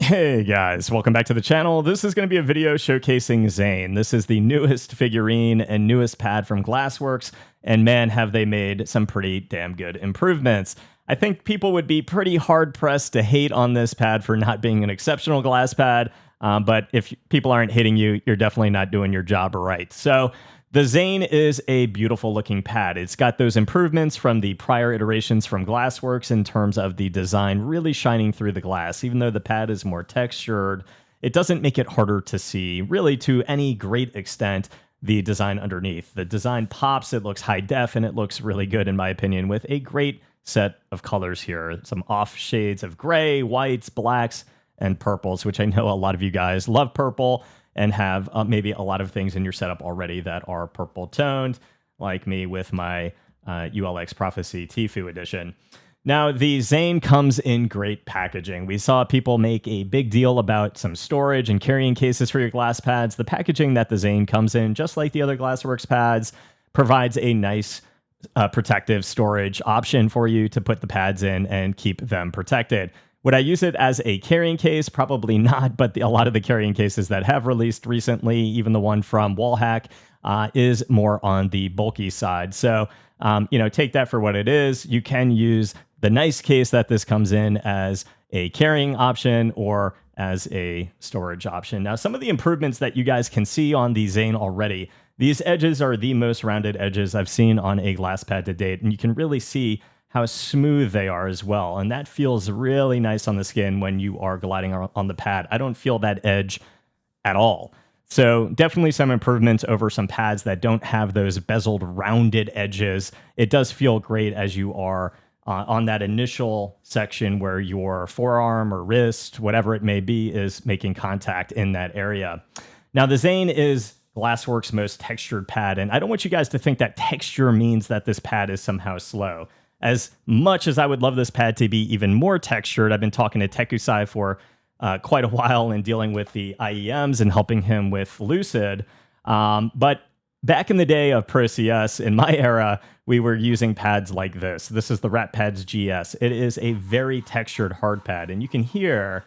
Hey guys, welcome back to the channel. This is going to be a video showcasing Zane. This is the newest figurine and newest pad from Glsswrks, and man, have they made some pretty damn good improvements. I think people would be pretty hard-pressed to hate on this pad for not being an exceptional glass pad, but if people aren't hating you, you're definitely not doing your job right. So the Zane is a beautiful looking pad. It's got those improvements from the prior iterations from Glsswrks in terms of the design really shining through the glass. Even though the pad is more textured, it doesn't make it harder to see really to any great extent the design underneath. The design pops, it looks high def, and it looks really good in my opinion with a great set of colors here. Some off shades of gray, whites, blacks, and purples, which I know a lot of you guys love purple and have maybe a lot of things in your setup already that are purple toned, like me with my ULX Prophecy Tfue edition. Now, the Zane comes in great packaging. We saw people make a big deal about some storage and carrying cases for your glass pads. The packaging that the Zane comes in, just like the other Glsswrks pads, provides a nice protective storage option for you to put the pads in and keep them protected. Would I use it as a carrying case? Probably not, but a lot of the carrying cases that have released recently, even the one from Wallhack, is more on the bulky side. So, take that for what it is. You can use the nice case that this comes in as a carrying option or as a storage option. Now, some of the improvements that you guys can see on the Zane already, these edges are the most rounded edges I've seen on a glass pad to date, and you can really see how smooth they are as well. And that feels really nice on the skin when you are gliding on the pad. I don't feel that edge at all. So definitely some improvements over some pads that don't have those bezeled rounded edges. It does feel great as you are on that initial section where your forearm or wrist, whatever it may be, is making contact in that area. Now the Zane is Glsswrks' most textured pad, and I don't want you guys to think that texture means that this pad is somehow slow. As much as I would love this pad to be even more textured, I've been talking to Tekusai for quite a while and dealing with the IEMs and helping him with Lucid. But back in the day of Pro CS, in my era, we were using pads like this. This is the Rat Pads GS. It is a very textured hard pad, and you can hear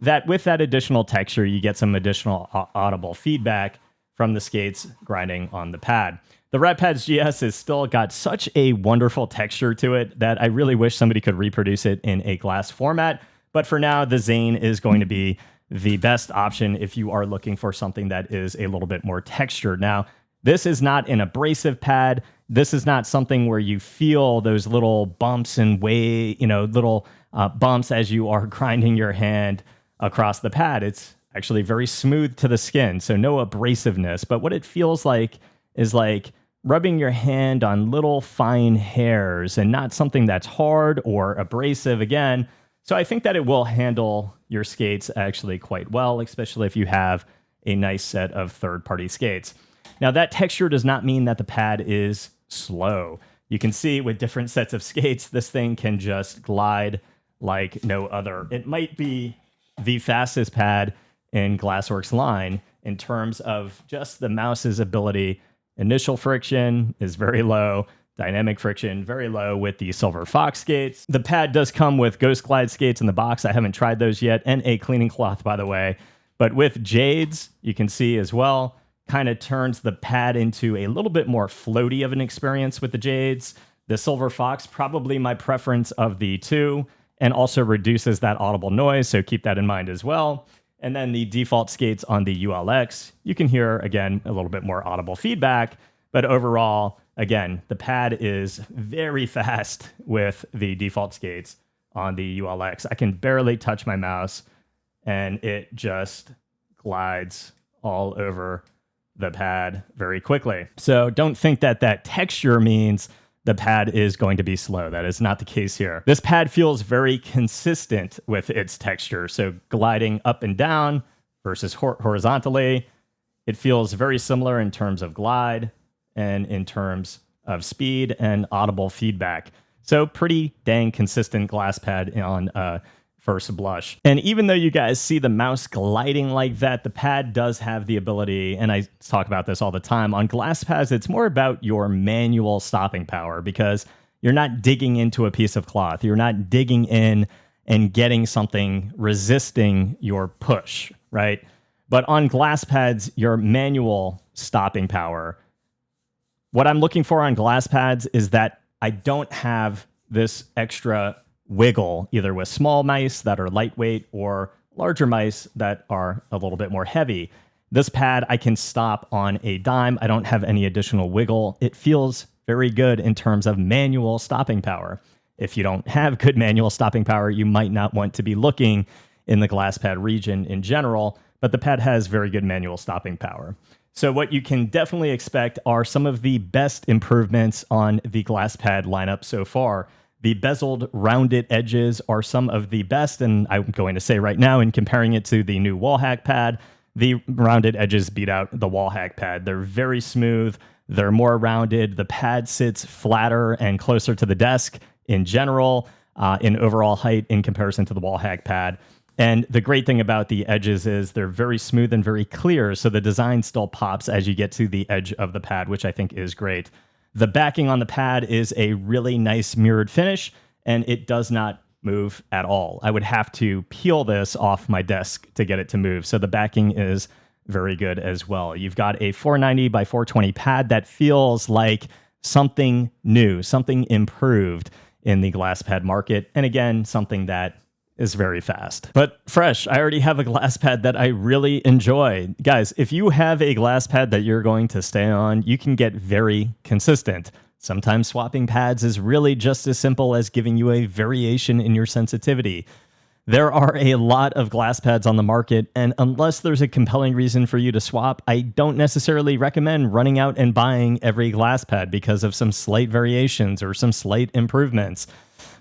that with that additional texture, you get some additional audible feedback from the skates grinding on the pad. The Rat Pads GS has still got such a wonderful texture to it that I really wish somebody could reproduce it in a glass format. But for now, the Zane is going to be the best option if you are looking for something that is a little bit more textured. Now, this is not an abrasive pad. This is not something where you feel those little bumps and little bumps as you are grinding your hand across the pad. It's actually very smooth to the skin, so no abrasiveness. But what it feels like is like rubbing your hand on little fine hairs and not something that's hard or abrasive again. So I think that it will handle your skates actually quite well, especially if you have a nice set of third-party skates. Now that texture does not mean that the pad is slow. You can see with different sets of skates, this thing can just glide like no other. It might be the fastest pad in Glsswrks line in terms of just the mouse's ability. Initial friction is very low. Dynamic friction, very low with the Silver Fox skates. The pad does come with Ghost Glide skates in the box. I haven't tried those yet, and a cleaning cloth, by the way. But with Jades, you can see as well, kind of turns the pad into a little bit more floaty of an experience with the Jades. The Silver Fox, probably my preference of the two, and also reduces that audible noise, so keep that in mind as well. And then the default skates on the ULX, you can hear, again, a little bit more audible feedback. But overall, again, the pad is very fast with the default skates on the ULX. I can barely touch my mouse, and it just glides all over the pad very quickly. So don't think that that texture means the pad is going to be slow. That is not the case here. This pad feels very consistent with its texture. So gliding up and down versus horizontally, it feels very similar in terms of glide and in terms of speed and audible feedback. So pretty dang consistent glass pad on first blush. And even though you guys see the mouse gliding like that, the pad does have the ability, and I talk about this all the time, on glass pads, it's more about your manual stopping power because you're not digging into a piece of cloth. You're not digging in and getting something resisting your push, right? But on glass pads, your manual stopping power, what I'm looking for on glass pads is that I don't have this extra wiggle, either with small mice that are lightweight or larger mice that are a little bit more heavy. This pad, I can stop on a dime. I don't have any additional wiggle. It feels very good in terms of manual stopping power. If you don't have good manual stopping power, you might not want to be looking in the glass pad region in general, but the pad has very good manual stopping power. So what you can definitely expect are some of the best improvements on the glass pad lineup so far. The bezeled rounded edges are some of the best, and I'm going to say right now, in comparing it to the new Wallhack pad, the rounded edges beat out the Wallhack pad. They're very smooth, they're more rounded, the pad sits flatter and closer to the desk in general, in overall height in comparison to the Wallhack pad. And the great thing about the edges is they're very smooth and very clear, so the design still pops as you get to the edge of the pad, which I think is great. The backing on the pad is a really nice mirrored finish, and it does not move at all. I would have to peel this off my desk to get it to move, so the backing is very good as well. You've got a 490 by 420 pad that feels like something new, something improved in the glass pad market, and again, something that is very fast. But fresh, I already have a glass pad that I really enjoy. Guys, if you have a glass pad that you're going to stay on, you can get very consistent. Sometimes swapping pads is really just as simple as giving you a variation in your sensitivity. There are a lot of glass pads on the market, and unless there's a compelling reason for you to swap, I don't necessarily recommend running out and buying every glass pad because of some slight variations or some slight improvements.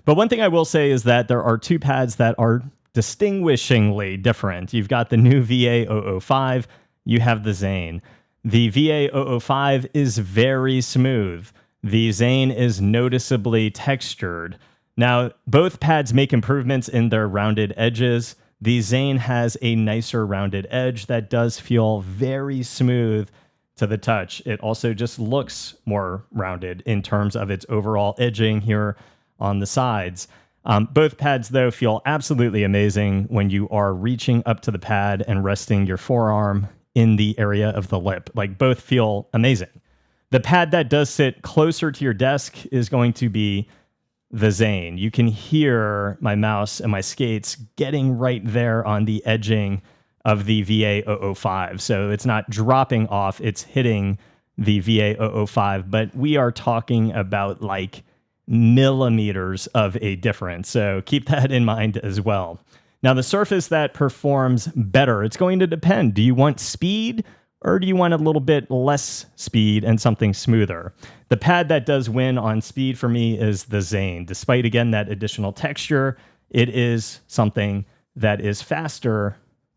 But one thing I will say is that there are two pads that are distinguishingly different. You've got the new VA005, you have the Zane. The VA005 is very smooth. The Zane is noticeably textured. Now, both pads make improvements in their rounded edges. The Zane has a nicer rounded edge that does feel very smooth to the touch. It also just looks more rounded in terms of its overall edging here on the sides. Both pads, though, feel absolutely amazing when you are reaching up to the pad and resting your forearm in the area of the lip. Like, both feel amazing. The pad that does sit closer to your desk is going to be the Zane. You can hear my mouse and my skates getting right there on the edging of the VA005. So it's not dropping off, it's hitting the VA005, but we are talking about like millimeters of a difference. So keep that in mind as well. Now, the surface that performs better, it's going to depend. Do you want speed or do you want a little bit less speed and something smoother? The pad that does win on speed for me is the Zane. Despite, again, that additional texture, it is something that is faster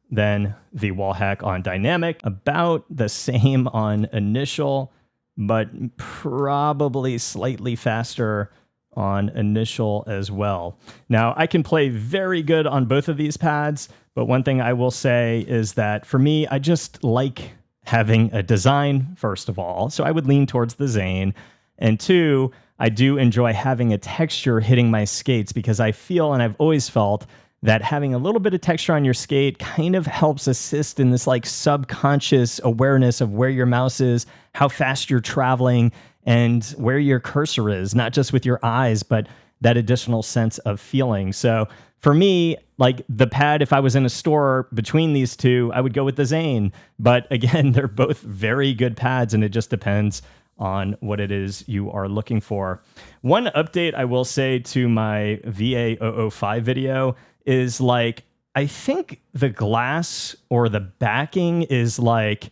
than the Wallhack on dynamic, about the same on initial, but probably slightly faster on initial as well. Now, I can play very good on both of these pads, but one thing I will say is that for me, I just like having a design, first of all, so I would lean towards the Zane. And two, I do enjoy having a texture hitting my skates because I feel, and I've always felt, that having a little bit of texture on your skate kind of helps assist in this like subconscious awareness of where your mouse is, how fast you're traveling, and where your cursor is, not just with your eyes, but that additional sense of feeling. So for me, like the pad, if I was in a store between these two, I would go with the Zane. But again, they're both very good pads, and it just depends on what it is you are looking for. One update I will say to my VA005 video is like, I think the glass or the backing is like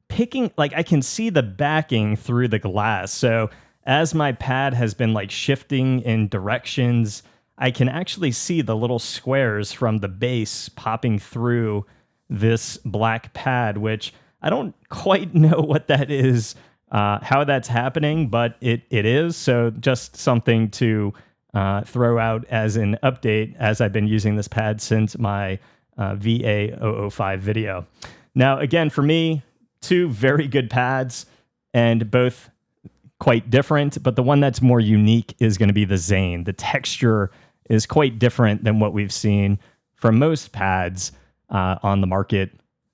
picking, like I can see the backing through the glass. So as my pad has been like shifting in directions, I can actually see the little squares from the base popping through this black pad, which I don't quite know what that is, how that's happening, but it is. So just something to throw out as an update as I've been using this pad since my VA005 video. Now, again, for me, two very good pads and both quite different, but the one that's more unique is going to be the Zane. The texture is quite different than what we've seen from most pads on the market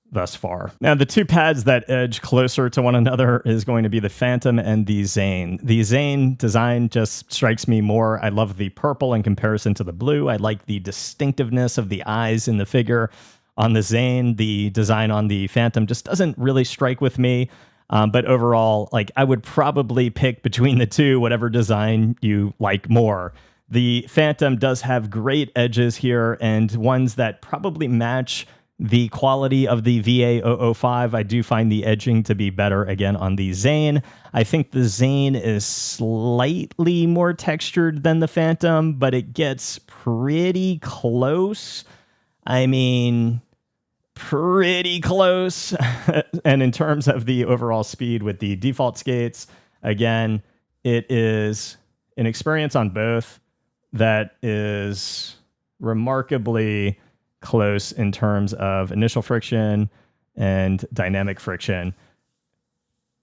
thus far. Now, the two pads that edge closer to one another is going to be the Phantom and the Zane. The Zane design just strikes me more. I love the purple in comparison to the blue. I like the distinctiveness of the eyes in the figure. On the Zane, the design on the Phantom just doesn't really strike with me. But overall, like, I would probably pick between the two, whatever design you like more. The Phantom does have great edges here and ones that probably match the quality of the VA005. I do find the edging to be better again on the Zane. I think the Zane is slightly more textured than the Phantom, but it gets pretty close. I mean, pretty close. And in terms of the overall speed with the default skates, again, it is an experience on both that is remarkably close in terms of initial friction and dynamic friction.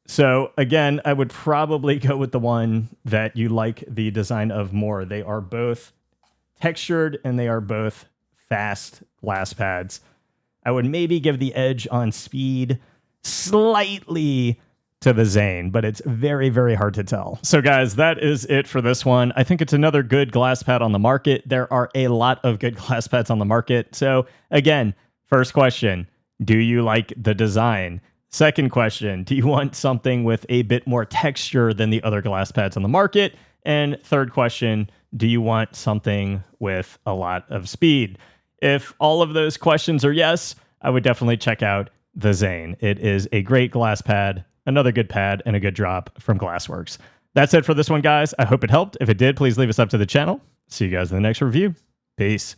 So again, I would probably go with the one that you like the design of more. They are both textured and they are both fast glass pads. I would maybe give the edge on speed slightly to the Zane, but it's very, very hard to tell. So guys, that is it for this one. I think it's another good glass pad on the market. There are a lot of good glass pads on the market. So again, first question, do you like the design? Second question, do you want something with a bit more texture than the other glass pads on the market? And third question, do you want something with a lot of speed? If all of those questions are yes, I would definitely check out the Zane. It is a great glass pad, another good pad, and a good drop from Glsswrks. That's it for this one, guys. I hope it helped. If it did, please leave a sub to the channel. See you guys in the next review. Peace.